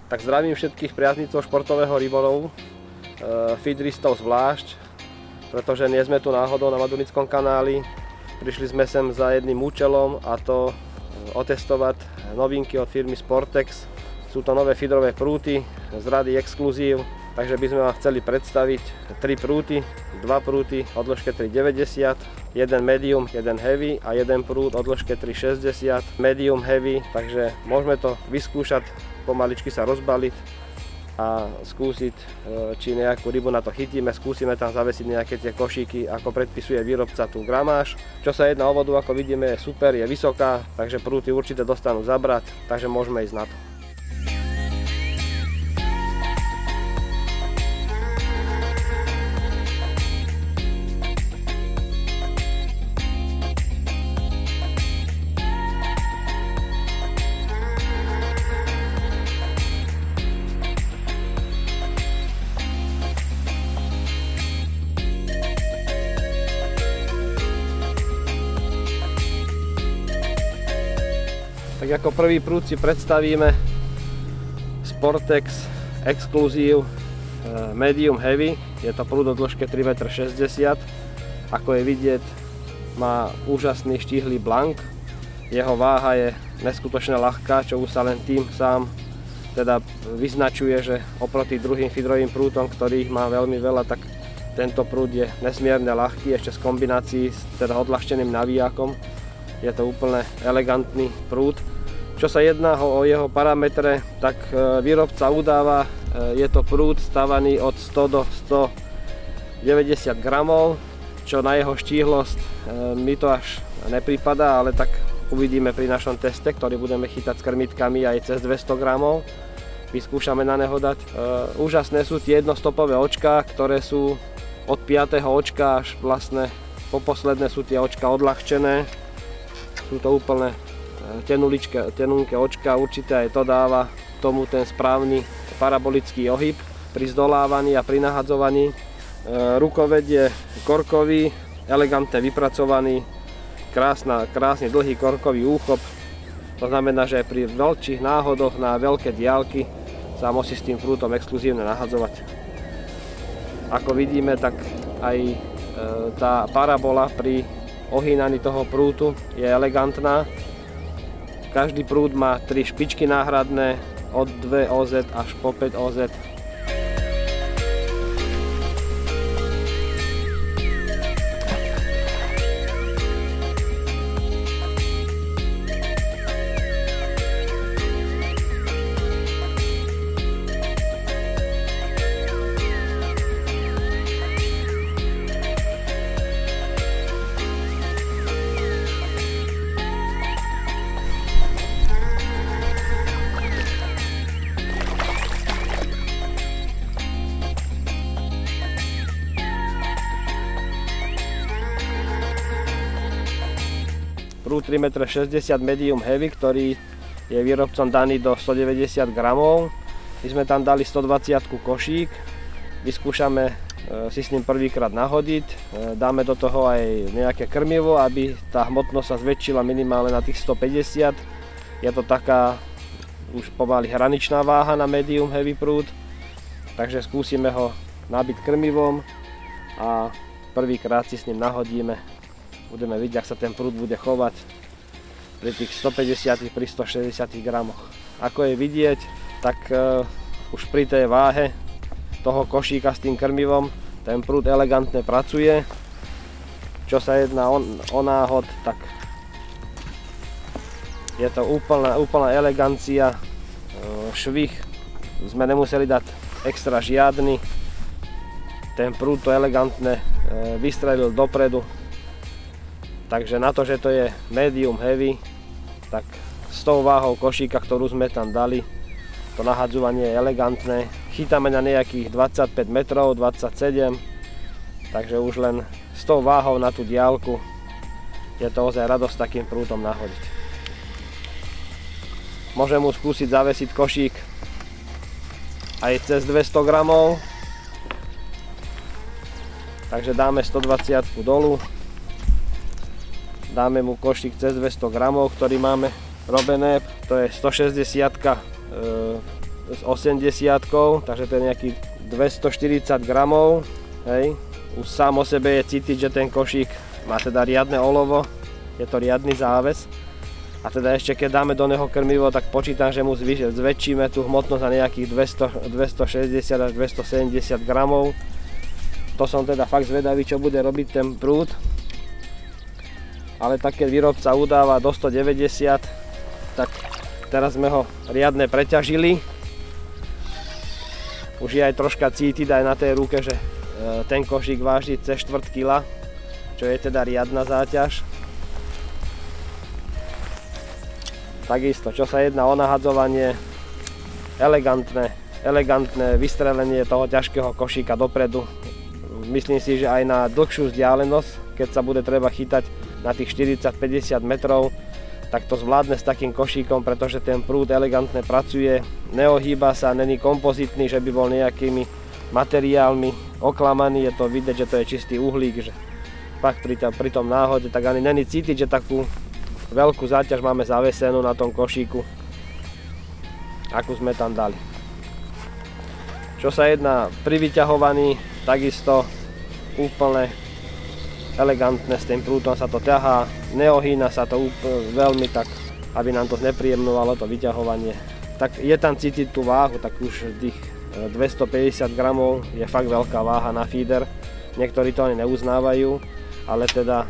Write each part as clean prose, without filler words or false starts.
Tak zdravím všetkých priaznicov športového rybolovu, feederistov zvlášť, pretože nie sme tu náhodou na Madunickom kanáli. Prišli sme sem za jedným účelom, a to otestovať novinky od firmy Sportex. Sú to nové feederové prúty z rady Exclusive, takže by sme vám chceli predstaviť 3 prúty, 2 prúty o dĺžke 3,90, jeden medium, jeden heavy a jeden prút o dĺžke 3,60, medium heavy, takže môžeme to vyskúšať, pomaličky sa rozbaliť a skúsiť, či nejakú rybu na to chytíme. Skúsime tam zavesiť nejaké tie košíky, ako predpisuje výrobca tú gramáž. Čo sa jedná o vodu, ako vidíme, je super, je vysoká, takže prúty určite dostanú zabrať, takže môžeme ísť na to. Tak ako prvý prúd si predstavíme Sportex Exclusive Medium Heavy. Je to prúd o dĺžke 3,60 m. Ako je vidieť, má úžasný štíhly blank. Jeho váha je neskutočne ľahká, čo už sa len tým sám teda vyznačuje, že oproti druhým feederovým prútom, ktorých má veľmi veľa, tak tento prúd je nesmierne ľahký, ešte z kombinácií s teda odľahčeným navijákom. Je to úplne elegantný prúd. Čo sa jedná o jeho parametre, tak výrobca udáva, je to prúd stavaný od 100 do 190 gramov, čo na jeho štíhlosť mi to až nepripadá, ale tak uvidíme pri našom teste, ktorý budeme chytať s krmitkami aj cez 200 gramov. Vyskúšame na neho dať. Úžasné sú tie jednostopové očká, ktoré sú od 5. očka až vlastne po posledné sú tie očka odľahčené. Sú to úplne tenunké očka, určite aj to dáva tomu ten správny parabolický ohyb pri zdolávaní a pri nahadzovaní. Rukoved je korkový, elegantne vypracovaný, krásne dlhý korkový úchop. To znamená, že pri veľkých náhodoch na veľké diaľky sa musí s tým prútom exkluzívne nahadzovať. Ako vidíme, tak aj tá parabola pri ohýnaní toho prútu je elegantná. Každý prúd má 3 špičky náhradné, od 2 OZ až po 5 OZ. Prúd 3,60 m medium heavy, ktorý je výrobcom daný do 190 gramov. My sme tam dali 120 košík, vyskúšame si s ním prvýkrát nahodiť, dáme do toho aj nejaké krmivo, aby tá hmotnosť sa zväčšila minimálne na tých 150. Je to taká už pomaly hraničná váha na medium heavy prúd, takže skúsime ho nabiť krmivom a prvýkrát si s ním nahodíme. Budeme vidieť, ak sa ten prúd bude chovať pri tých 150, pri 160 gramoch. Ako je vidieť, tak už pri tej váhe toho košíka s tým krmivom ten prúd elegantne pracuje. Čo sa jedná o náhod, tak je to úplná elegancia. Švih sme nemuseli dať extra žiadny. Ten prúd to elegantne vystrelil dopredu. Takže na to, že to je medium heavy, tak s tou váhou košíka, ktorú sme tam dali, to nahadzovanie je elegantné. Chytáme na nejakých 25 metrov, 27, takže už len s tou váhou na tú diaľku je to ozaj radosť takým prúdom nahodiť. Môžem mu skúsiť zavesiť košík aj cez 200 gramov, takže dáme 120 dolu. Dáme mu košík cez 200 gramov, ktorý máme robené, to je 160 s 80-kou, takže to je nejakých 240 gramov. Hej. Už sám o sebe je cítiť, že ten košík má teda riadne olovo, je to riadny záves. A teda ešte keď dáme do neho krmivo, tak počítam, že mu zväčšíme tú hmotnosť na nejakých 260 až 270 gramov. To som teda fakt zvedavý, čo bude robiť ten prúd. Ale tak keď výrobca udáva do 190, tak teraz sme ho riadne preťažili. Už je aj troška cítiť aj na tej ruke, že ten košík váži cez 4 kg, čo je teda riadna záťaž. Takisto, čo sa jedná o nahadzovanie, elegantné vystrelenie toho ťažkého košíka dopredu. Myslím si, že aj na dlhšiu vzdialenosť, keď sa bude treba chytať na tých 40-50 metrov, tak to zvládne s takým košíkom, pretože ten prúd elegantne pracuje, neohýba sa, není kompozitný, že by bol nejakými materiálmi oklamaný, je to vidieť, že to je čistý uhlík, že fakt pri tom náhode tak ani není cítiť, že takú veľkú záťaž máme zavesenú na tom košíku, akú sme tam dali. Čo sa jedná pri vyťahovaní, takisto úplne elegantné, s tým prúdom sa to ťahá, neohýna sa to veľmi tak, aby nám to znepríjemňovalo to vyťahovanie. Tak je tam cítiť tú váhu, tak už tých 250 gramov je fakt veľká váha na feeder. Niektorí to ani neuznávajú, ale teda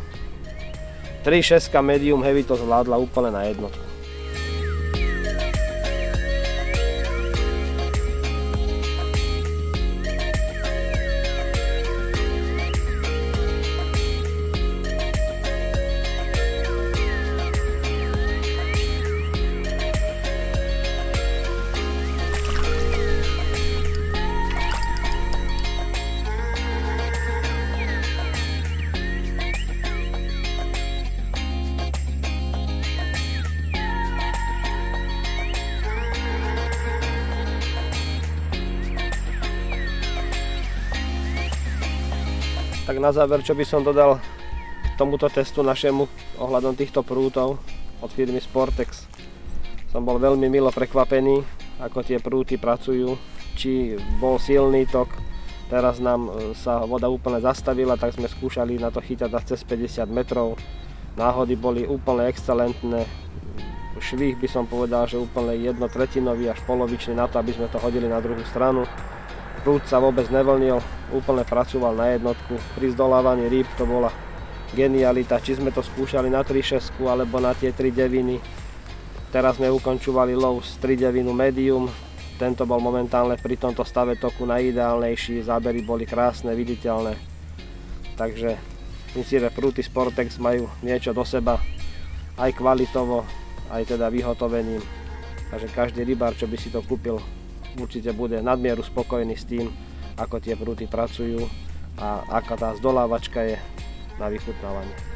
3.6 medium heavy to zvládla úplne na jednotku. Tak na záver, čo by som dodal k tomuto testu našemu ohľadom týchto prútov od firmy Sportex. Som bol veľmi milo prekvapený, ako tie prúty pracujú, či bol silný tok. Teraz nám sa voda úplne zastavila, tak sme skúšali na to chytať cez 50 metrov. Náhody boli úplne excelentné. Švih by som povedal, že úplne 1/3 až polovičný na to, aby sme to hodili na druhú stranu. Prúd sa vôbec nevlnil, úplne pracoval na jednotku. Pri zdolávaní rýb to bola genialita, či sme to skúšali na 3.6 alebo na tie 3 deviny. Teraz sme ukončovali lov z 3 devinu medium. Tento bol momentálne pri tomto stave toku najideálnejší, zábery boli krásne, viditeľné. Takže myslím si, že prúty Sportex majú niečo do seba, aj kvalitovo, aj teda vyhotovením. Takže každý rybár, čo by si to kúpil, určite bude nadmieru spokojný s tým, ako tie prúty pracujú a aká tá zdolávačka je na vychutnávanie.